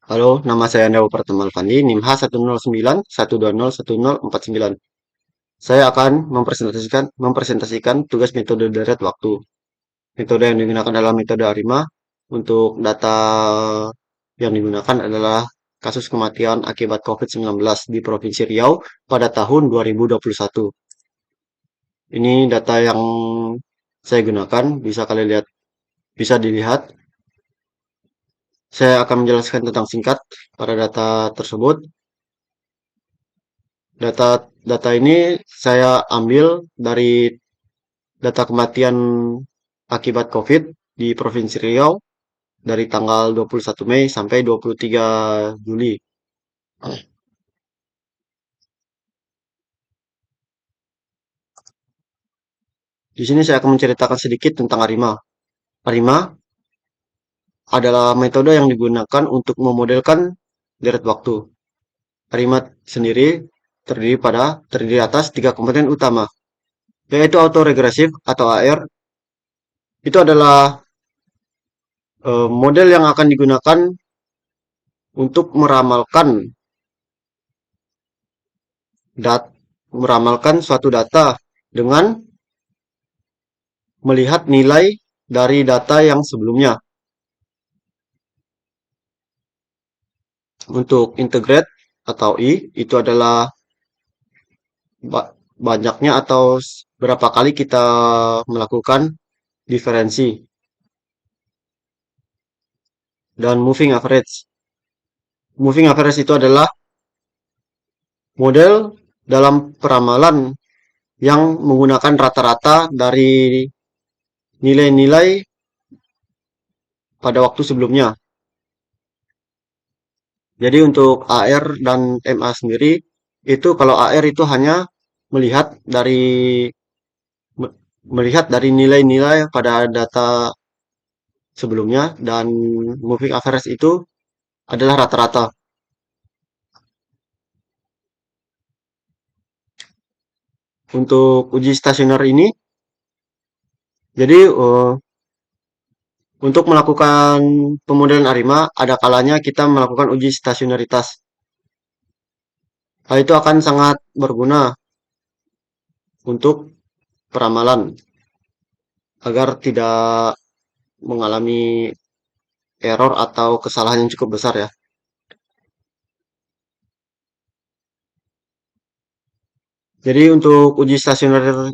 Halo, nama saya Andrew Pertemuan Fandi, NIM H10912010049. Saya akan mempresentasikan tugas metode deret waktu. Metode yang digunakan adalah metode ARIMA. Untuk data yang digunakan adalah kasus kematian akibat COVID-19 di Provinsi Riau pada tahun 2021. Ini data yang saya gunakan, bisa dilihat. Saya akan menjelaskan tentang singkat pada data tersebut. Data data ini saya ambil dari data kematian akibat COVID di Provinsi Riau dari tanggal 21 Mei sampai 23 Juli. Di sini saya akan menceritakan sedikit tentang ARIMA. ARIMA adalah metode yang digunakan untuk memodelkan deret waktu. ARIMA sendiri terdiri atas tiga komponen utama, yaitu autoregresif atau AR. Itu adalah model yang akan digunakan untuk meramalkan suatu data dengan melihat nilai dari data yang sebelumnya. Untuk integrate atau I, itu adalah banyaknya atau berapa kali kita melakukan diferensi. Dan moving average. Moving average itu adalah model dalam peramalan yang menggunakan rata-rata dari nilai-nilai pada waktu sebelumnya. Jadi untuk AR dan MA sendiri, itu kalau AR itu hanya melihat dari melihat dari nilai-nilai pada data sebelumnya, dan moving average itu adalah rata-rata. Untuk uji stasioner ini, jadi untuk melakukan pemodelan ARIMA, ada kalanya kita melakukan uji stasionaritas. Hal itu akan sangat berguna untuk peramalan agar tidak mengalami error atau kesalahan yang cukup besar ya. Jadi untuk uji stasioner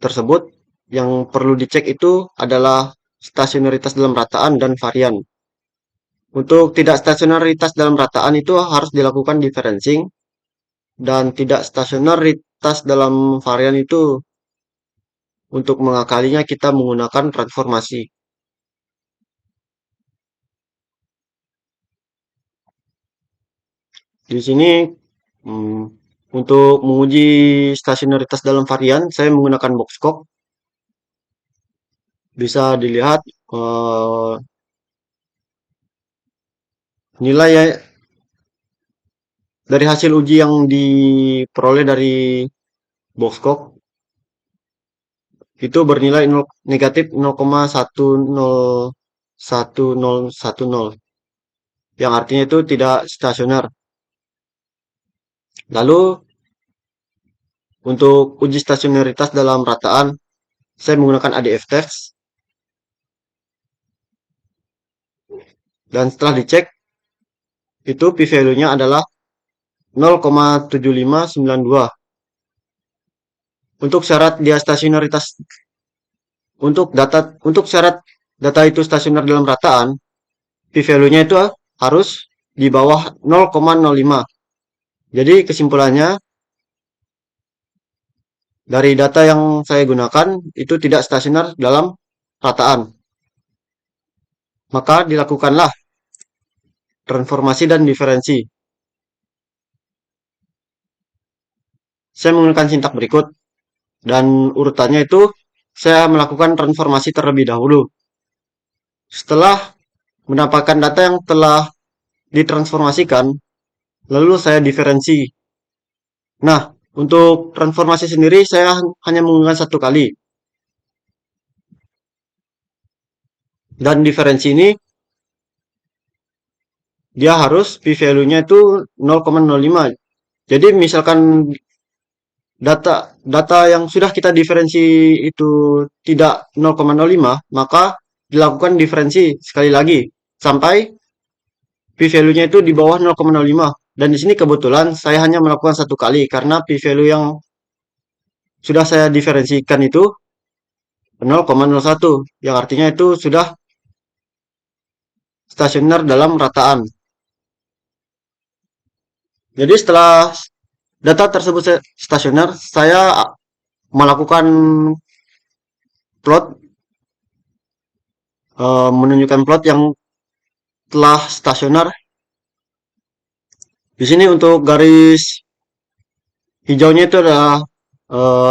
tersebut yang perlu dicek itu adalah stasionaritas dalam rataan dan varian. Untuk tidak stasionaritas dalam rataan itu harus dilakukan differencing, dan tidak stasionaritas dalam varian itu untuk mengakalinya kita menggunakan transformasi. Di sini hmm, untuk menguji stasionaritas dalam varian saya menggunakan boxcock. Bisa dilihat nilai dari hasil uji yang diperoleh dari boxcock itu bernilai negatif 0,10110, yang artinya itu tidak stasioner. Lalu untuk uji stasionaritas dalam rataan saya menggunakan ADF test, dan setelah dicek itu p-value-nya adalah 0,7592. Untuk syarat dia stasionaritas untuk syarat data itu stasioner dalam rataan, p-value-nya itu harus di bawah 0,05. Jadi kesimpulannya dari data yang saya gunakan itu tidak stasioner dalam rataan. Maka dilakukanlah transformasi dan diferensi. Saya menggunakan sintak berikut, dan urutannya itu saya melakukan transformasi terlebih dahulu. Setelah mendapatkan data yang telah ditransformasikan, lalu saya diferensi. Nah, untuk transformasi sendiri saya hanya menggunakan satu kali. Dan diferensi ini dia harus p value-nya itu 0,05. Jadi misalkan data data yang sudah kita diferensi itu tidak 0,05, maka dilakukan diferensi sekali lagi sampai p value-nya itu di bawah 0,05. Dan di sini kebetulan saya hanya melakukan satu kali karena p value yang sudah saya diferensikan itu 0,01, yang artinya itu sudah stasioner dalam rataan. Jadi setelah data tersebut stasioner, saya melakukan plot, menunjukkan plot yang telah stasioner. Di sini untuk garis hijaunya itu adalah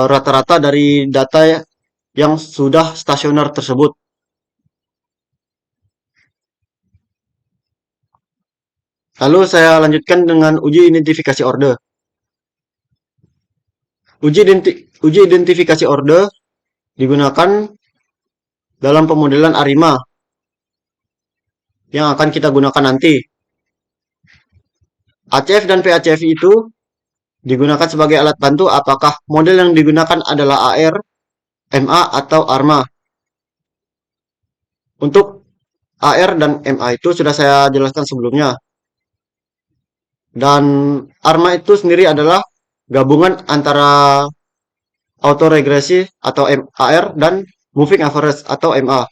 rata-rata dari data yang sudah stasioner tersebut. Lalu saya lanjutkan dengan uji identifikasi orde. Uji identifikasi orde digunakan dalam pemodelan ARIMA yang akan kita gunakan nanti. ACF dan PACF itu digunakan sebagai alat bantu apakah model yang digunakan adalah AR, MA, atau ARMA. Untuk AR dan MA itu sudah saya jelaskan sebelumnya. Dan ARMA itu sendiri adalah gabungan antara autoregresi atau AR dan moving average atau MA.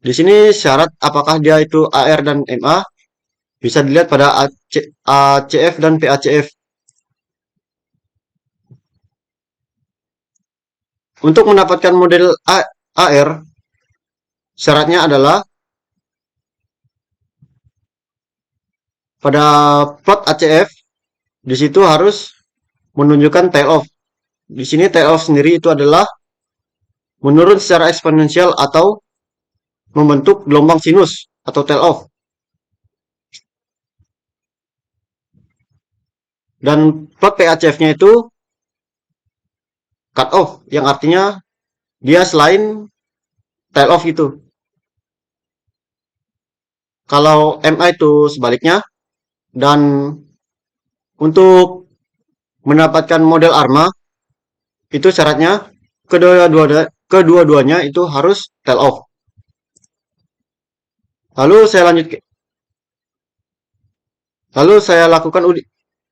Di sini syarat apakah dia itu AR dan MA bisa dilihat pada ACF dan PACF. Untuk mendapatkan model AR, syaratnya adalah pada plot ACF di situ harus menunjukkan tail off. Di sini tail off sendiri itu adalah menurun secara eksponensial atau membentuk gelombang sinus atau tail off. Dan plot PACF-nya itu cut off, yang artinya dia selain tail off itu. Kalau MA itu sebaliknya. Dan untuk mendapatkan model ARMA itu syaratnya kedua-duanya itu harus tail off. Lalu saya lakukan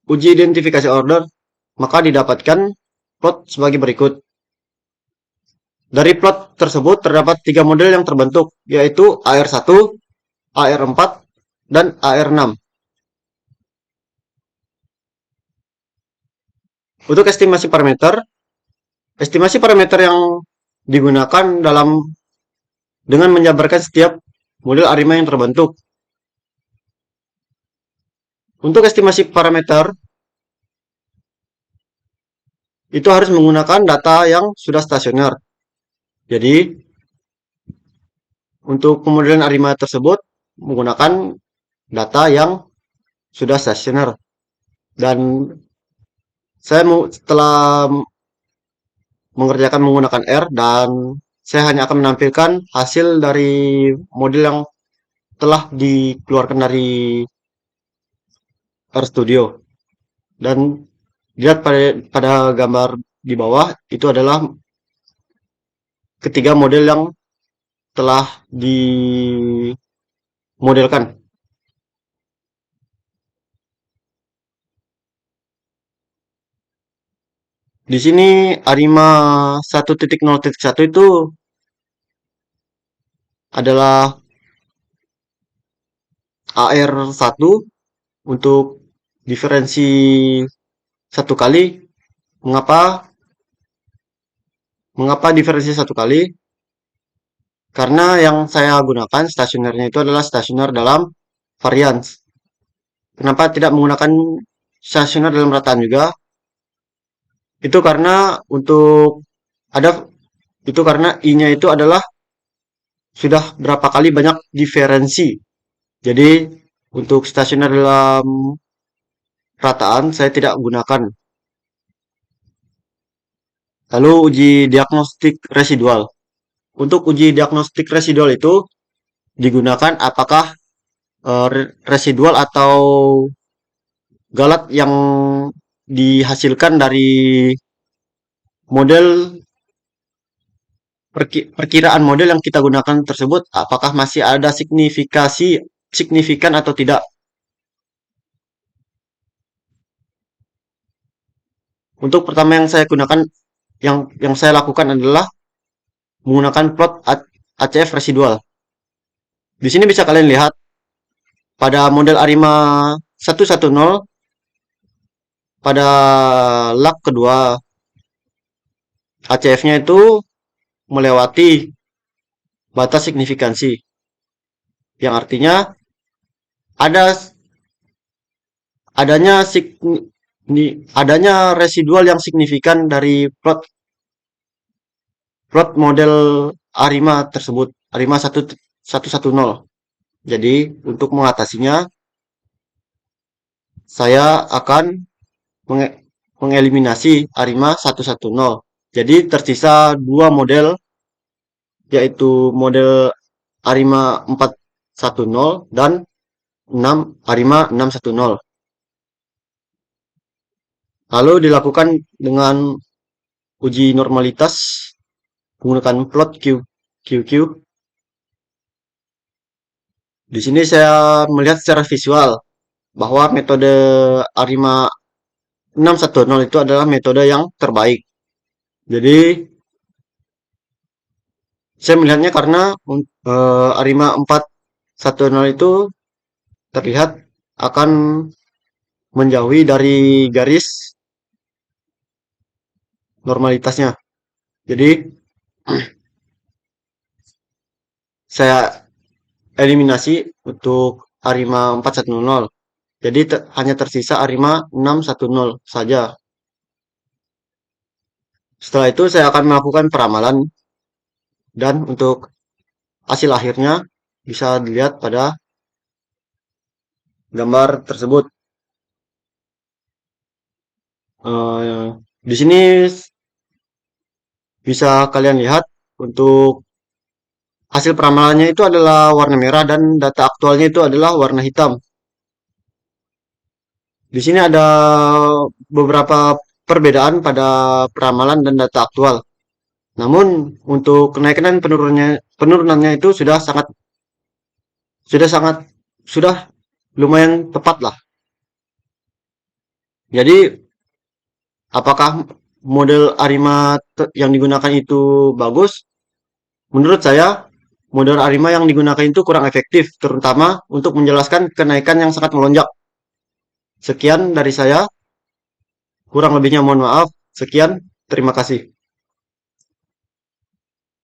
uji identifikasi order, maka didapatkan plot sebagai berikut. Dari plot tersebut terdapat 3 model yang terbentuk, yaitu AR1, AR4, dan AR6. Untuk estimasi parameter yang digunakan dengan menjabarkan setiap model ARIMA yang terbentuk. Untuk estimasi parameter, itu harus menggunakan data yang sudah stasioner. Jadi, untuk pemodelan ARIMA tersebut menggunakan data yang sudah stasioner. Dan saya setelah mengerjakan menggunakan R, dan saya hanya akan menampilkan hasil dari model yang telah dikeluarkan dari RStudio. Dan lihat pada gambar di bawah, itu adalah ketiga model yang telah dimodelkan. Di sini ARIMA 1.0.1 itu adalah AR1 untuk diferensi satu kali. Mengapa diferensi satu kali? Karena yang saya gunakan stasionernya itu adalah stasioner dalam varians. Kenapa tidak menggunakan stasioner dalam rataan juga? Itu karena I-nya itu adalah sudah berapa kali banyak diferensi. Jadi untuk stasioner dalam rataan saya tidak gunakan. Lalu uji diagnostik residual. Untuk uji diagnostik residual itu digunakan apakah residual atau galat yang dihasilkan dari model perkiraan model yang kita gunakan tersebut, apakah masih ada signifikan atau tidak. Untuk pertama yang saya gunakan, yang saya lakukan adalah menggunakan plot ACF residual. Di sini bisa kalian lihat pada model Arima 110 pada lap kedua ACF-nya itu melewati batas signifikansi, yang artinya ada adanya adanya residual yang signifikan dari plot model Arima tersebut, Arima 110. Jadi untuk mengatasinya, saya akan mengeliminasi Arima 110. Jadi tersisa dua model, yaitu model Arima 410 dan 6 Arima 610. Lalu dilakukan dengan uji normalitas menggunakan plot QQ. Di sini saya melihat secara visual bahwa metode Arima 610 itu adalah metode yang terbaik. Jadi saya melihatnya karena Arima 410 itu terlihat akan menjauhi dari garis normalitasnya. Jadi saya eliminasi untuk Arima 410. Jadi hanya tersisa Arima 610 saja. Setelah itu saya akan melakukan peramalan, dan untuk hasil akhirnya bisa dilihat pada gambar tersebut. Di sini bisa kalian lihat untuk hasil peramalannya itu adalah warna merah dan data aktualnya itu adalah warna hitam. Di sini ada beberapa perbedaan pada peramalan dan data aktual. Namun untuk kenaikan dan penurunannya itu sudah lumayan tepat lah. Jadi apakah model Arima yang digunakan itu bagus? Menurut saya model Arima yang digunakan itu kurang efektif, terutama untuk menjelaskan kenaikan yang sangat melonjak. Sekian dari saya, kurang lebihnya mohon maaf. Sekian, terima kasih.